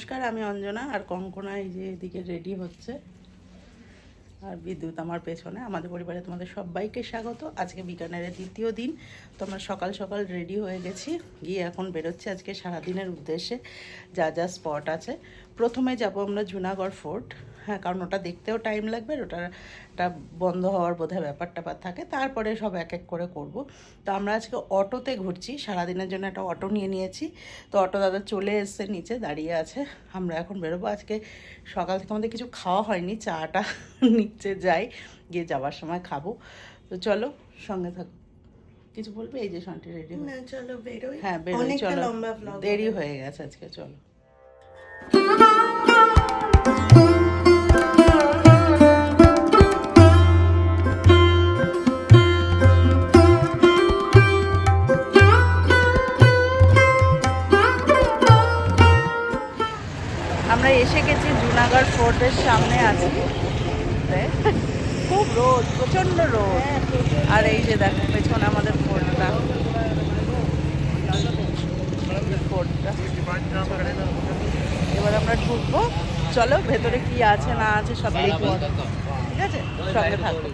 নমস্কার, আমি অঞ্জনা। আর কঙ্কনা এই যে এদিকে রেডি হচ্ছে, আর বিদ্যুৎ আমার পেছনে। আমাদের পরিবারে তোমাদের সবাইকে স্বাগত। আজকে বিকানেরের দ্বিতীয় দিন। তো আমরা সকাল সকাল রেডি হয়ে গেছি, গিয়ে এখন বেরোচ্ছি আজকে সারাদিনের উদ্দেশ্যে। যা যা স্পট আছে, প্রথমে যাব আমরা জুনাগড় ফোর্ট। হ্যাঁ, কারণ ওটা দেখতেও টাইম লাগবে, ওটা বন্ধ হওয়ার বোধহয় ব্যাপার ট্যাপার থাকে, তারপরে সব এক এক করে করব। তো আমরা আজকে অটোতে ঘুরছি, সারাদিনের জন্য একটা অটো নিয়ে নিয়েছি। তো অটো দাদা চলে এসছে, নিচে দাঁড়িয়ে আছে। আমরা এখন বেরোবো। আজকে সকাল থেকে আমাদের কিছু খাওয়া হয়নি, চাটা নিচে যাই, গিয়ে যাওয়ার সময় খাবো। তো চলো, সঙ্গে থাকো। কিছু বলবে? এই যে শান্তি রেডি না, চলো বেরোই। হ্যাঁ বেরোই, অনেকটা চলো, লম্বা ব্লগ, দেরি হয়ে গেছে আজকে, চলো। আমরা এসে গেছি, জুনাগড় ফোর্টের সামনে আছি। খুব রোদ, প্রচন্ড রোদ। আর এই যে দেখো পেছনে আমাদের ফোর্টটা। এবার আমরা ঢুকবো। চলো, ভেতরে কি আছে না আছে সব দেখবো, ঠিক আছে? সঙ্গে থাকবো।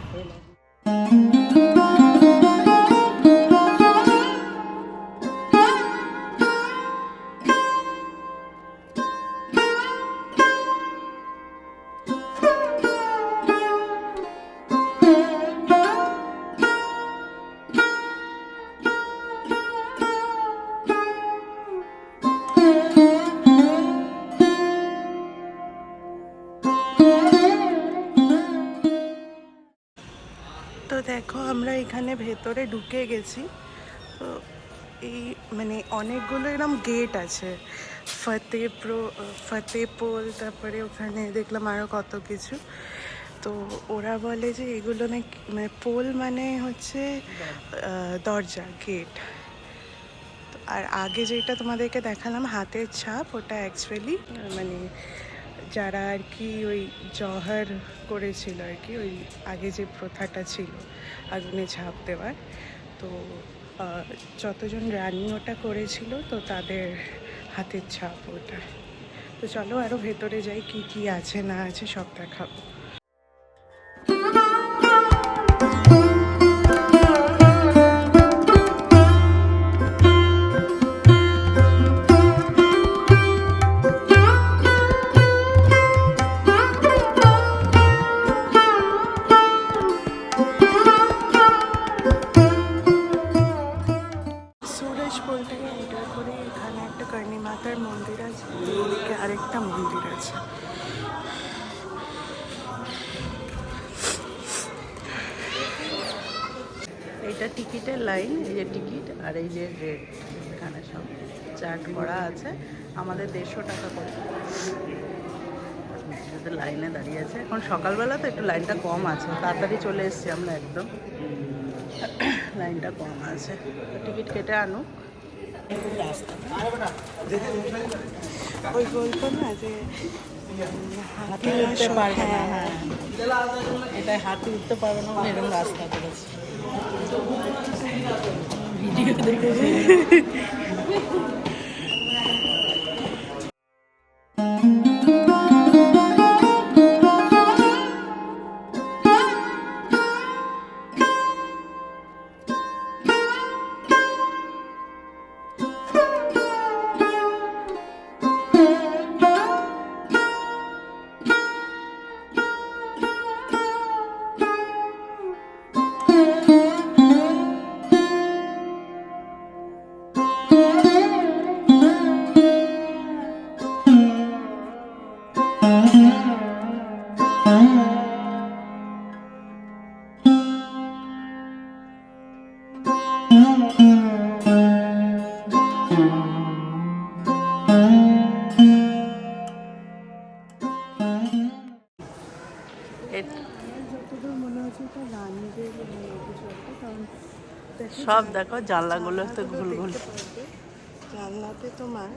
তো দেখো আমরা এখানে ভেতরে ঢুকে গেছি। তো এই মানে অনেকগুলো এরকম গেট আছে, ফতেহপুর, তারপরে ওখানে দেখলাম আরও কত কিছু। তো ওরা বলে যে এগুলো নাকি মানে পোল মানে হচ্ছে দরজা, গেট। আর আগে যেটা তোমাদেরকে দেখালাম হাতের ছাপ, ওটা অ্যাকচুয়ালি মানে যারা আর কি ওই জহর করেছিল আর কি, ওই আগে যে প্রথাটা ছিল আগুনে ঝাঁপ দেওয়ার, তো যতজন রানী ওটা করেছিল তো তাদের হাতের ছাপ ওটা। তো চলো আরও ভেতরে যাই, কি কি আছে না আছে সব দেখাবো। এখানে একটা কর্ণী মাতার মন্দির আছে, এদিকে আরেকটা মন্দির আছে। এইটা টিকিটের লাইন, এই যে টিকিট, আর এই যে রেট, এখানে সব চার্ট করা আছে। আমাদের 150 টাকা করে। লাইনে দাঁড়িয়ে আছে, এখন সকালবেলা তো একটু লাইনটা কম আছে, তাড়াতাড়ি চলে এসেছি আমরা একদম, লাইনটা কম আছে। টিকিট কেটে আনুক। ওই বলতো না যে হাতি উঠতে পারবে না, হ্যাঁ এটাই, হাতি উঠতে পারবে না মানে এরকম রাস্তা করেছে। ভিডিও দেখেছি। সব দেখো, জানলাগুলো তো ঘুল ঘুল। জানলাতে তোমার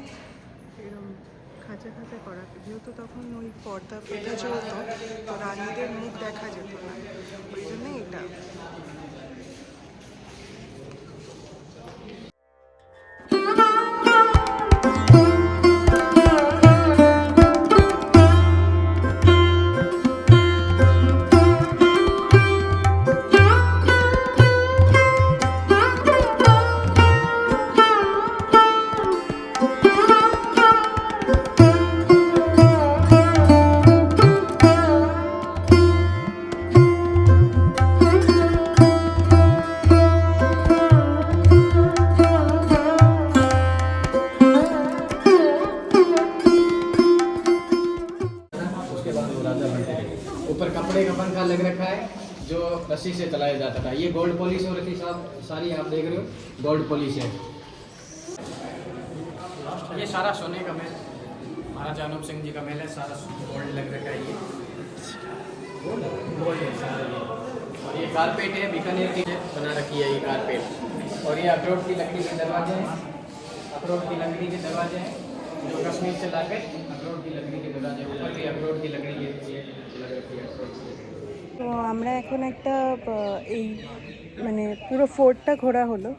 এরকম খাঁচা খাঁচা করা, যেহেতু তখন ওই পর্দা প্রথা চলতো, তো রানীদের মুখ দেখা যেত না, ওই জন্যই এটা। जो रस्सी से चलाया जाता था। ये गोल्ड पॉलिश हो रखी सारी आप देख रहे हो, गोल्ड पॉलिश है। ये सारा सोने का महल, महाराजा अनूप सिंह जी का महल है, सारा गोल्ड लग रखा है। ये गोल्ड है सारा ये। और ये कारपेट है, बीकानेर की बना रखी है ये कारपेट। और ये अखरोट की लकड़ी के दरवाजे हैं, अखरोट की लकड़ी के दरवाजे हैं जो कश्मीर से लाके अखरोट की लकड़ी के दरवाजे, ऊपर भी अखरोट की लकड़ी ये लग रखी है अखरोट की। তো আমরা এখন একটা এই মানে পুরো ফোর্টটা ঘোরা হলো।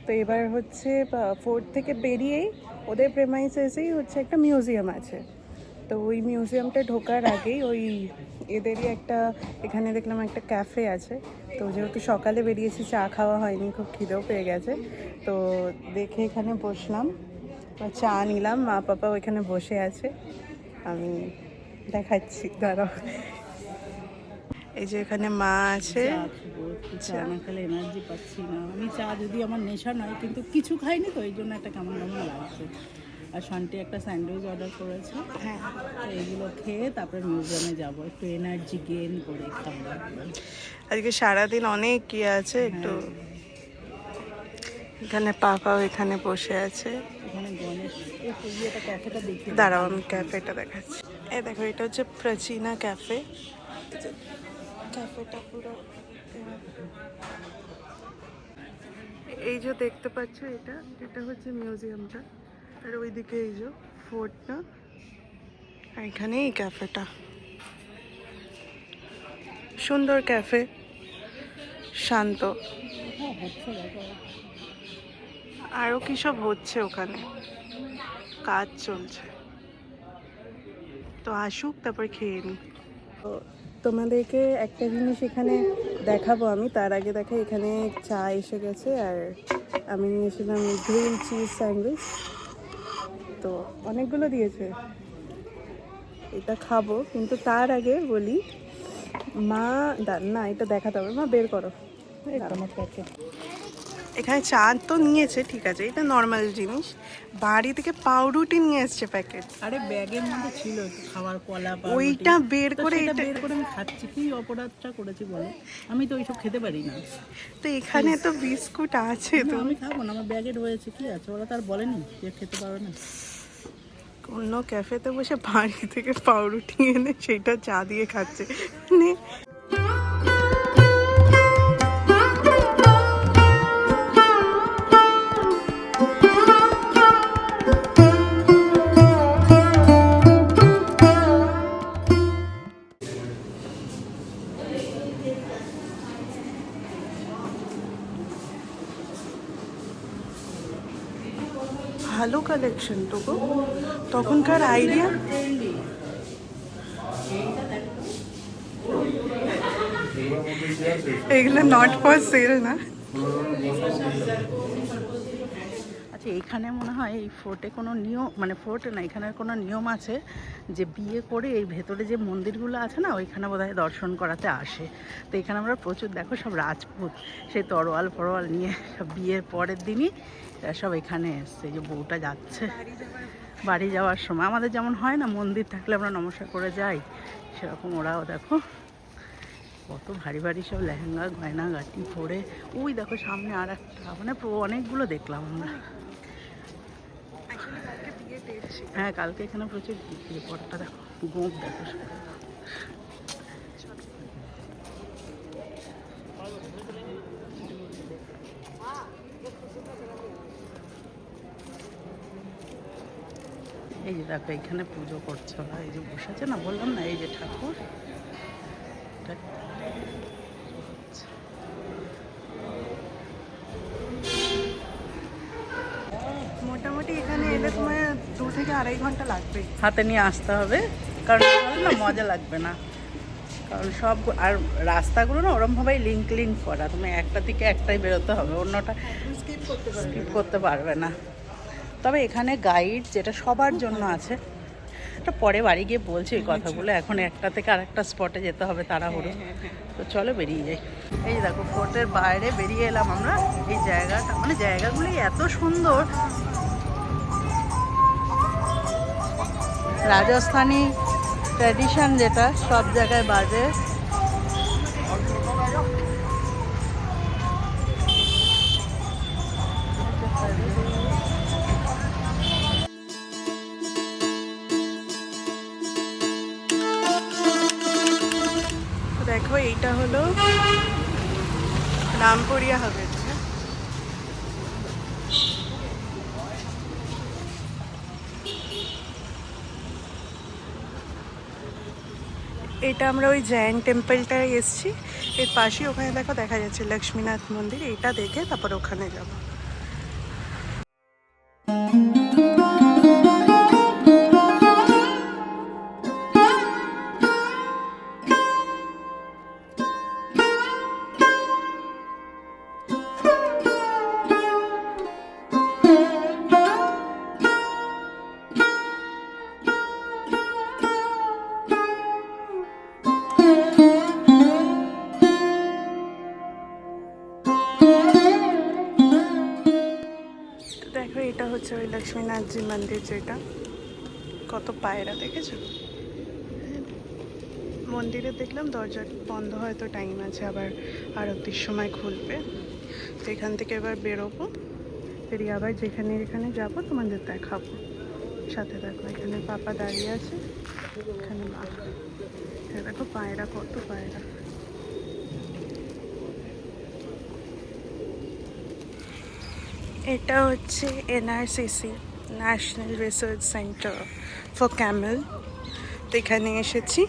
তো এবার হচ্ছে ফোর্ট থেকে বেরিয়েই ওদের প্রেমাইসেসেই হচ্ছে একটা মিউজিয়াম আছে। তো ওই মিউজিয়ামটা ঢোকার আগেই ওই এদেরই একটা এখানে দেখলাম একটা ক্যাফে আছে। তো যেহেতু সকালে বেরিয়েছি চা খাওয়া হয়নি, খুব খিদেও পেয়ে গেছে, তো দেখে এখানে বসলাম, চা নিলাম। মা পাপা ওইখানে বসে আছে, আমি দেখাচ্ছি দাঁড়াও। এই যে এখানে মা আছে। চা না খেলে এনার্জি পাচ্ছি না আমি। চা যদি আমার নেশা নয়, কিন্তু কিছু খাইনি তো এই জন্য একটা কেমন কেমন লাগছে। আর শান্তি একটা স্যান্ডউইচ অর্ডার করেছে। হ্যাঁ, তো এইগুলো খেয়ে তারপরে মিউজিয়ামে যাব, একটু এনার্জি গেইন করে খাওয়া। আজকে সারাদিন অনেক কি আছে একটু। এখানে পাপাও এখানে বসে আছে। এখানে গণেশ এটা ক্যাফেটা দেখি, দাঁড়াও আমি ক্যাফেটা দেখাচ্ছি। এই দেখো, এটা হচ্ছে প্রাচীনা ক্যাফে। ক্যাফেটা পুরো এই যে দেখতে পাচ্ছ, এটা এটা হচ্ছে মিউজিয়ামটা। আর ওইদিকে এই যে ফোর্টটা, আর এখানে এই ক্যাফেটা। সুন্দর ক্যাফে, শান্ত। আরও কি সব হচ্ছে ওখানে, কাজ চলছে। তো আসুক, তারপর খেয়ে নিই। তো তোমাদেরকে একটা জিনিস এখানে দেখাবো আমি, তার আগে দেখা এখানে চা এসে গেছে। আর আমি নিয়েছিলাম গ্রিল চিজ স্যান্ডউইচ, তো অনেকগুলো দিয়েছে, এটা খাবো। কিন্তু তার আগে বলি, মা না এটা দেখাতে হবে, মা বের করো আমার প্যাকেট। এখানে চা তো নিয়েছে, ঠিক আছে, এটা নর্মাল জিনিস। বাড়ি থেকে পাউরুটি নিয়ে এসছে প্যাকেট। আরে ব্যাগের মধ্যে ছিল একটু খাবার, কলা, পাউরুটি। ওইটা বের করে এটা বের করে আমি খাচ্ছি। কি অপরাধটা করেছি বলো? আমি তো ওইসব খেতে পারি না। তো এখানে তো বিস্কুট আছে, না, তো আমি খাবো না, আমার ব্যাগে রয়েছে। কি আছে, ওরা তার বলেনি যে খেতে পারো না। অন্য ক্যাফেতে বসে বাড়ি থেকে পাউরুটি এনে সেটা চা দিয়ে খাচ্ছে। মানে ভালো কালেকশন তো গো, তখনকার আইডিয়া। এগুলো নট ফর সেল না। আচ্ছা, এখানে মনে হয় এই ফোর্টে কোনো নিয়ম, মানে ফোর্টে না, এখানের কোনো নিয়ম আছে যে বিয়ে করে এই ভেতরে যে মন্দিরগুলো আছে না, ওইখানে বোধহয় দর্শন করাতে আসে। তো এখানে আমরা প্রচুর দেখো সব রাজপুত সেই তরোয়াল ফরোয়াল নিয়ে সব বিয়ের পরের দিনই সব এখানে এসছে। এই যে বউটা যাচ্ছে বাড়ি যাওয়ার সময়, আমাদের যেমন হয় না মন্দির থাকলে আমরা নমস্কার করে যাই, সেরকম ওরাও দেখো কত ভারী ভারী সব লেহেঙ্গা গয়না গাটি পরে। ওই দেখো সামনে আর একটা, মানে অনেকগুলো দেখলাম আমরা। হ্যাঁ, কালকে এখানে প্রচুর বিক্রি। পরটা দেখো, গোঁপ দেখো। এই যে দেখো এখানে পুজো করছে ওরা, এই যে বসেছে না, বললাম না, এই যে ঠাকুর। মোটামুটি এখানে এলে তোমার 2 থেকে 2.5 ঘন্টা লাগবে। হাতে নিয়ে আসতে হবে, কারণ তাহলে না মজা লাগবে না। কারণ সব আর রাস্তাগুলো না ওরমভাবেই লিঙ্ক করা, তুমি একটা দিকে একটাই বেরোতে হবে, অন্যটা স্কিপ করতে পারবে না। তবে এখানে গাইড যেটা সবার জন্য আছে, এটা পরে বাড়ি গিয়ে বলছি এই কথাগুলো। এখন একটা থেকে আরেকটা স্পটে যেতে হবে তাড়াহুড়ো। তো চলো বেরিয়ে যাই। এই দেখো ফোর্টের বাইরে বেরিয়ে এলাম আমরা। এই জায়গাটা, মানে জায়গাগুলি এত সুন্দর, রাজস্থানি ট্র্যাডিশন যেটা সব জায়গায় বাজে। এইটা হলো রামপুরিয়া হবে। এটা আমরা ওই জৈন টেম্পলটায় এসেছি, এর পাশেই ওখানে দেখো দেখা যাচ্ছে লক্ষ্মীনাথ মন্দির। এটা দেখে তারপর ওখানে যাব। দেখো এটা হচ্ছে ওই লক্ষ্মীনাথজি মন্দির, যেটা কত পায়রা দেখেছো। মন্দিরে দেখলাম দরজা বন্ধ, হয়তো টাইম আছে, আবার আরতির সময় খুলবে। তো এখান থেকে এবার বেরোবো, বেরিয়ে আবার যেখানে যেখানে যাবো তোমাদের দেখাবো, সাথে দেখো। এখানে পাপা দাঁড়িয়ে আছে, এখানে মা। দেখো পায়রা, কত পায়রা। এটা হচ্ছে NRCC, national research centre for Camel. তো এখানে এসেছি,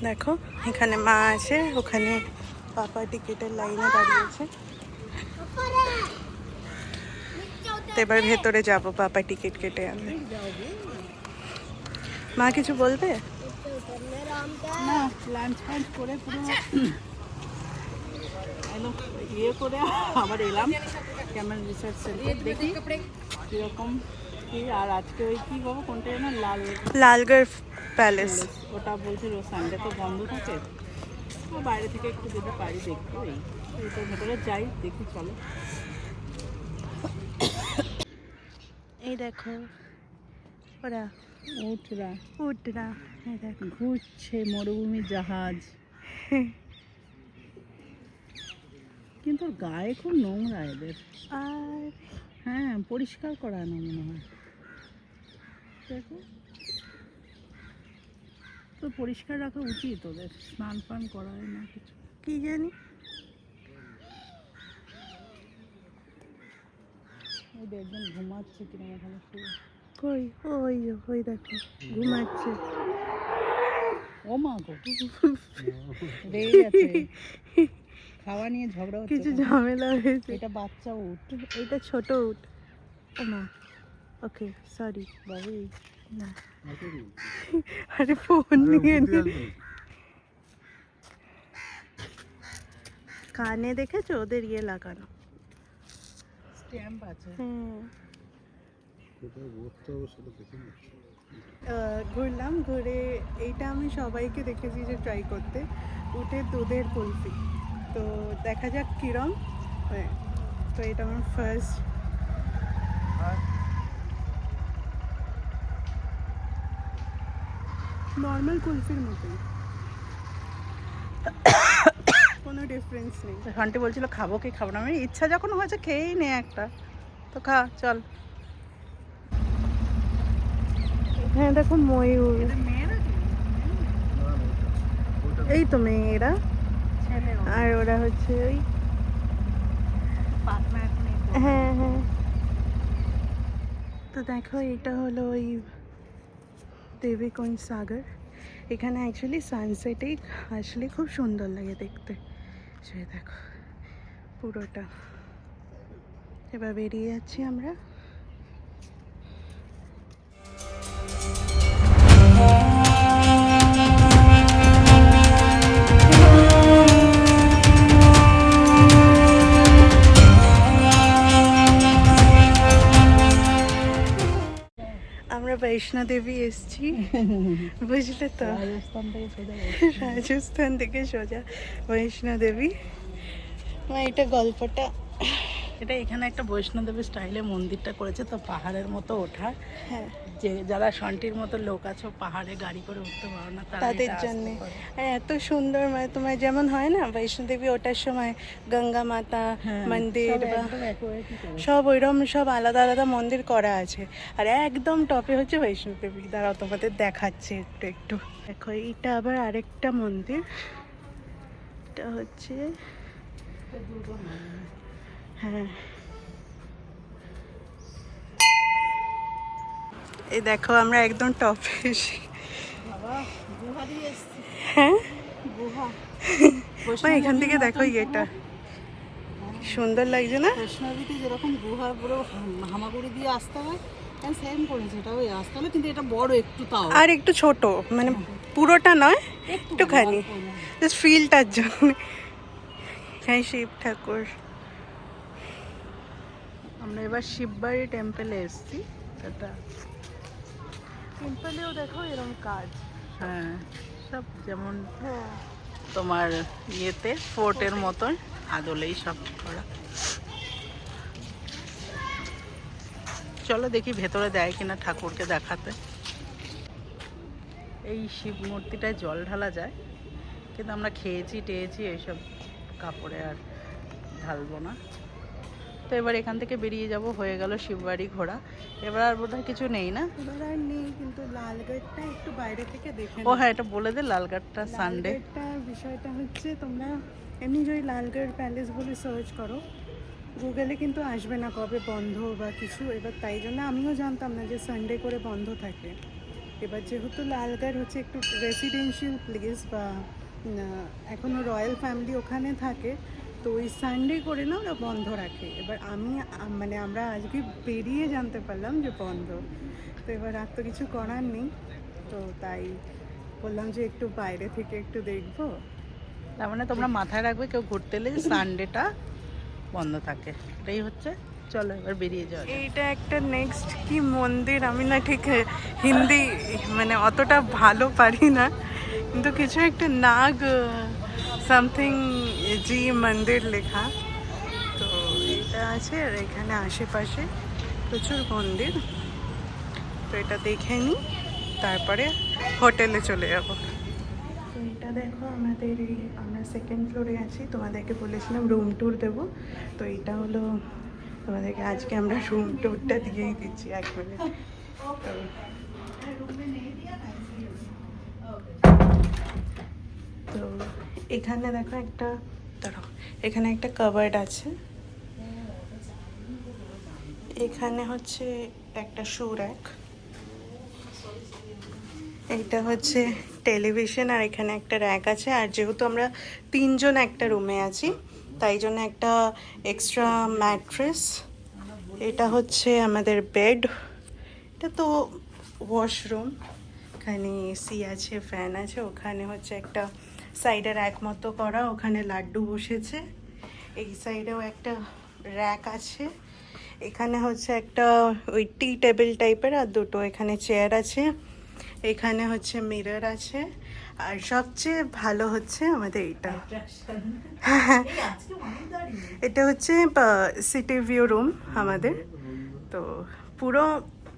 দেখো এখানে মা আছে, ওখানে পাপা টিকিটের লাইনে দাঁড়িয়েছে। তো এবার ভেতরে যাবো পাপা টিকিট কেটে আনবে। মা কিছু বলবে না? লাঞ্চ ফাঞ্চ করে পুরো ইয়ে করে আবার এলাম ক্যামেল রিসার্চ সেন্টার, দেখি কীরকম কি। আর আজকে ওই কী বাবু কোনটা যেন লালগড় প্যালেস। ওটা বলছিল সানডে তো বন্ধ থাকে, তো বাইরে থেকে একটু যদি পারি দেখবো। এইটার ভেতরে যাই, দেখি চলো। এই দেখো ওরা উঠরা উটরা, এই দেখো ঘুরছে মরুভূমি জাহাজ, কিন্তু ওর গায়ে খুব নোংরা এদের। আর হ্যাঁ, পরিষ্কার করায় না মনে হয়। দেখো তো পরিষ্কার রাখা উচিত ওদের, স্নান ফান করায় না কিছু, কি জানি। ওই দেখবেন ঘুমাচ্ছে কিনা এখানে শুয়ে। কই ওই ওই দেখো ঘুমাচ্ছে। ও মা গো, রেগে গেছে, খাওয়া নিয়ে ঝগড়া হচ্ছে। কিছু ঝামেলা হয়েছে। এটা বাচ্চা উট, এটা ছোট উট। ও মা, ওকে সরি বাবু। না, আরে ফোন নিয়ে কানে দেখেছো ওদের ইয়ে লাগানো, স্ট্যাম্প আছে। ঘুরলাম, ঘুরে এইটা আমি সবাইকে দেখেছি যে ট্রাই করতে, উটের দুধের কুলফি। তো দেখা যাক কিরম হয়। তো এটা আমার ফার্স্ট। নর্মাল কুলফির মতোই, কোনো ডিফারেন্স নেই। আন্টি বলছিল খাবো কি খাবো না, আমি ইচ্ছা যখন হয়েছে খেয়েই নে একটা, তো খা চল। হ্যাঁ দেখো ময়ূর, এই তো মেয়েরা, আর ওরা হচ্ছে ওই। হ্যাঁ হ্যাঁ। তো দেখো এটা হলো ওই দেবীকুঞ্জ সাগর। এখানে অ্যাকচুয়ালি সানসেটেই আসলে খুব সুন্দর লাগে দেখতে। সে দেখো পুরোটা। এবার বেরিয়ে যাচ্ছি আমরা। আমরা বৈষ্ণো দেবী এসছি, বুঝলে তো, রাজস্থান থেকে সোজা বৈষ্ণো দেবী। এটা গল্পটা, এটা এখানে একটা বৈষ্ণোদেবী স্টাইলে মন্দিরটা করেছে, তো পাহাড়ের মতো ওঠা। হ্যাঁ যে যারা সন্টির মতো লোক আছে পাহাড়ে গাড়ি করে উঠতে পারো না, তাদের জন্যে। আর এত সুন্দর, মানে তোমার যেমন হয় না বৈষ্ণো দেবী ওঠার সময় গঙ্গা মাতা মন্দির বা সব ওইরকম সব আলাদা আলাদা মন্দির করা আছে। আর একদম টপে হচ্ছে বৈষ্ণো দেবী। দাঁড়াও তোমাদের দেখাচ্ছে একটু একটু। দেখো এইটা আবার আরেকটা মন্দির, এটা হচ্ছে হ্যাঁ এই দেখো আমরা একদম টপে এসে হ্যাঁ মা, এখান থেকে দেখো ইয়েটা সুন্দর লাগছে না? বৈষ্ণবীতে যেরকম গুহা পুরো হামাগুড়ি দিয়ে আসতে হয় সেম করেছে, এটা ওই আসতে হলো, কিন্তু এটা বড় একটু, তাও আর একটু ছোট, মানে পুরোটা নয়, একটুখানি জাস্ট ফিলটার জন্য। হ্যাঁ শিব ঠাকুর। আমরা এবার শিববাড়ি টেম্পলে এসেছি। এটা টেম্পলেও দেখো এরকম কাজ, হ্যাঁ সব যেমন হ্যাঁ তোমার ইয়েতে ফোর্টের মতন আদলেই সব করা। চলো দেখি ভেতরে দেয় কিনা ঠাকুরকে দেখাতে। এই শিব মূর্তিটায় জল ঢালা যায়, কিন্তু আমরা খেয়েছি টেয়েছি এইসব কাপড়ে আর ঢালবো না। তো এবার এখান থেকে বেরিয়ে যাব, হয়ে গেল শিববাড়ি ঘোরা। এবার আর বোধহয় কিছু নেই না? এবার আর নেই, কিন্তু লালগড়টা একটু বাইরে থেকে দেখে ও হ্যাঁ, এটা বলে দে, লালগড়টা সানডে। লালগড়টার বিষয়টা হচ্ছে তোমরা এমনি যদি লালগড় প্যালেস বলে সার্চ করো গুগলে, কিন্তু আসবে না কবে বন্ধ বা কিছু। এবার তাই জন্য আমিও জানতাম না যে সানডে করে বন্ধ থাকে। এবার যেহেতু লালগড় হচ্ছে একটু রেসিডেন্সিয়াল প্লেস, বা এখনও রয়্যাল ফ্যামিলি ওখানে থাকে, তো ওই সানডে করে না ওরা বন্ধ রাখে। এবার মানে আমরা আজকে বেরিয়ে জানতে পারলাম যে বন্ধ। তো এবার আর তো কিছু করার নেই, তো তাই বললাম যে একটু বাইরে থেকে একটু দেখবো। তার মানে তোমরা মাথায় রাখবে, কেউ ঘুরতে এলে সানডেটা বন্ধ থাকে, এটাই হচ্ছে। চলো এবার বেরিয়ে যাওয়া যাক। এইটা একটা নেক্সট কি মন্দির, আমি না ঠিক হিন্দি মানে অতটা ভালো পারি না, কিন্তু কিছু একটা নাগ সামথিং জি মন্দির লেখা, তো এটা আছে। আর এখানে আশেপাশে প্রচুর মন্দির, তো এটা দেখে নিই, তারপরে হোটেলে চলে যাব। তো এটা দেখো আমাদের আমরা সেকেন্ড ফ্লোরে আছি, তোমাদেরকে বলেছিলাম রুম ট্যুর দেবো, তো এটা হলো তোমাদেরকে আজকে আমরা রুম ট্যুরটা দিয়েই দিচ্ছি 1 মিনিট। তো এখানে দেখো একটা, ধরো এখানে একটা কাবার্ড আছে, এখানে হচ্ছে একটা শু র্যাক, এইটা হচ্ছে টেলিভিশন, আর এখানে একটা র্যাক আছে। আর যেহেতু আমরা 3 জন একটা রুমে আছি, তাই জন্য একটা এক্সট্রা ম্যাট্রেস। এটা হচ্ছে আমাদের বেড, এটা তো ওয়াশরুম, এখানে এসি আছে, ফ্যান আছে। ওখানে হচ্ছে একটা সাইডে র্যাক মতো করা, ওখানে লাড্ডু বসেছে। এই সাইডেও একটা র্যাক আছে। এখানে হচ্ছে একটা ওই টি টেবিল টাইপের, আর দুটো এখানে চেয়ার আছে। এখানে হচ্ছে মিরর আছে, আর সবচেয়ে ভালো হচ্ছে আমাদের এইটা, এটা হচ্ছে সিটি ভিউ রুম আমাদের। তো পুরো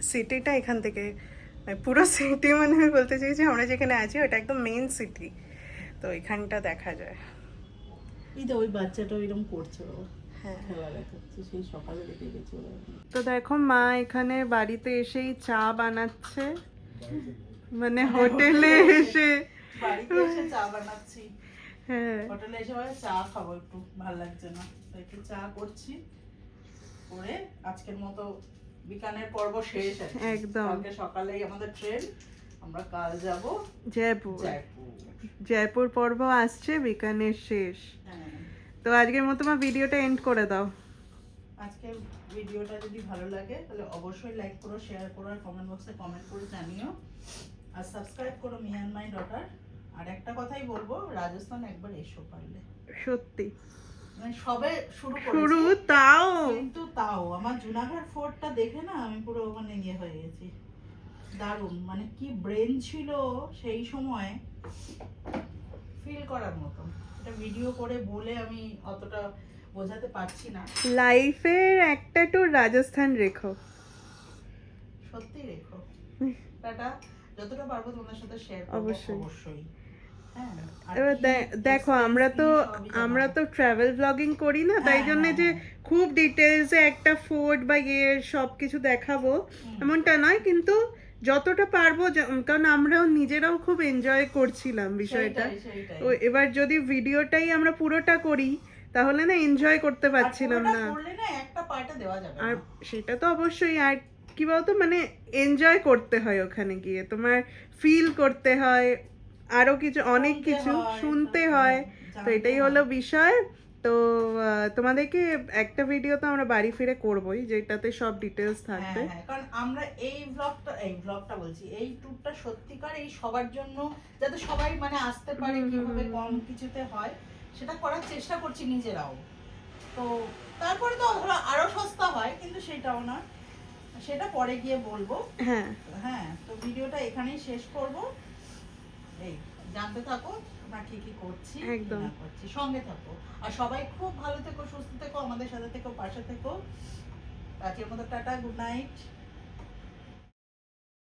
সিটিটা এখান থেকে, পুরো সিটি মানে আমি বলতে চাইছি আমরা যেখানে আছি ওটা একদম মেইন সিটি, তো এখানটা দেখা যায়। এই তো ওই বাচ্চাটা ওইরকম করছে, বাবা হ্যাঁ খেলা দেখাচ্ছে, সেই সকালে দেখে গেছে ওরা। তো দেখো মা এখানে বাড়িতে এসেই চা বানাচ্ছে, মানে হোটেলে এসে বাড়িতে এসে চা বানাচ্ছি, হ্যাঁ হোটেলে এসে ভাবে চা খাবো, একটু ভালো লাগছে না, তো একটু চা করছি, করে আজকের মতো বিকানের পর্ব শেষ আর কি। একদম। কালকে সকালেই আমাদের ট্রেন, আমরা কাল যাব জয়পুর। জয়পুর। জয়পুর পর্ব আসছে, বিকানের শেষ। হ্যাঁ, তো আজকের মতো মা ভিডিওটা এন্ড করে দাও। আজকের ভিডিওটা যদি ভালো লাগে তাহলে অবশ্যই লাইক করো, শেয়ার করো, আর কমেন্ট বক্সে কমেন্ট করে জানিও, আর সাবস্ক্রাইব করো মি অ্যান্ড মাই ডটার। আর একটা কথাই বলবো, রাজস্থান একবার এসো পারলে, সত্যি মানে সবে শুরু শুরু করেছি, তাও কিন্তু তাও আমার জুনাগড় ফোর্টটা দেখে না আমি পুরো মানে ইয়ে হয়ে গেছি, দারুণ, মানে কি ব্রেন ছিল সেই সময়, ফিল করার মতো। এটা ভিডিও করে বলে আমি অতটা বোঝাতে পারছি না, লাইফের একটা ট্যুর রাজস্থান রেখো। সত্যি রেখো। টাটা, যতটা পারবো তোমাদের সাথে শেয়ার করব অবশ্যই। অবশ্যই। হ্যাঁ, আর এবার কি দেখো আমরা experience তো ট্রাভেল ব্লগিং করি না, তাই হ্যাঁ, জন্য হ্যাঁ, যে খুব ডিটেলসে একটা ফোর্ট বা সব কিছু দেখাবো এমনটা নয়, কিন্তু যতটা পারবো, কারণ আমরাও নিজেরাও খুব এনজয় করছিলাম বিষয়টা। সেইটাই। তো এবার যদি ভিডিওটাই আমরা পুরোটা করি তাহলে না এনজয় করতে পারছিলাম আর না। পুরোটা করলে না একটা পার্টে দেওয়া যাবে আর না। সেটা তো অবশ্যই, আর কি বলতো মানে এনজয় করতে হয় ওখানে গিয়ে, তোমার ফিল করতে হয়, আরো কিছু অনেক শুনতে কিছু হয়, শুনতে হয়। তো জানতে এটাই হয়। হলো বিষয়। তো তোমাদেরকে একটা ভিডিও তো আমরা বাড়ি ফিরে করবোই, যেটাতে সব ডিটেলস থাকবে। হ্যাঁ, কারণ আমরা এই ব্লগটা বলছি, এই ট্যুরটা সত্যিকার এই সবার জন্য, যাতে সবাই মানে আসতে পারে, কিভাবে কম কিছুতে হয় সেটা করার চেষ্টা করছি নিজেরাও। তো তারপরে তো ধরো আরো সস্তা হয়, কিন্তু সেটাও না, সেটা পরে গিয়ে বলবো। হ্যাঁ, হ্যাঁ, তো ভিডিওটা এখানেই শেষ করব। এই জানতে থাকো আমরা কি কি করছি, কি একদম। না করছি, সঙ্গে থাকো। আর সবাই খুব ভালো থেকো, সুস্থ থেকো, আমাদের সাথে থেকো, পাশে থেকো। আজকের মতো টাটা, গুড নাইট।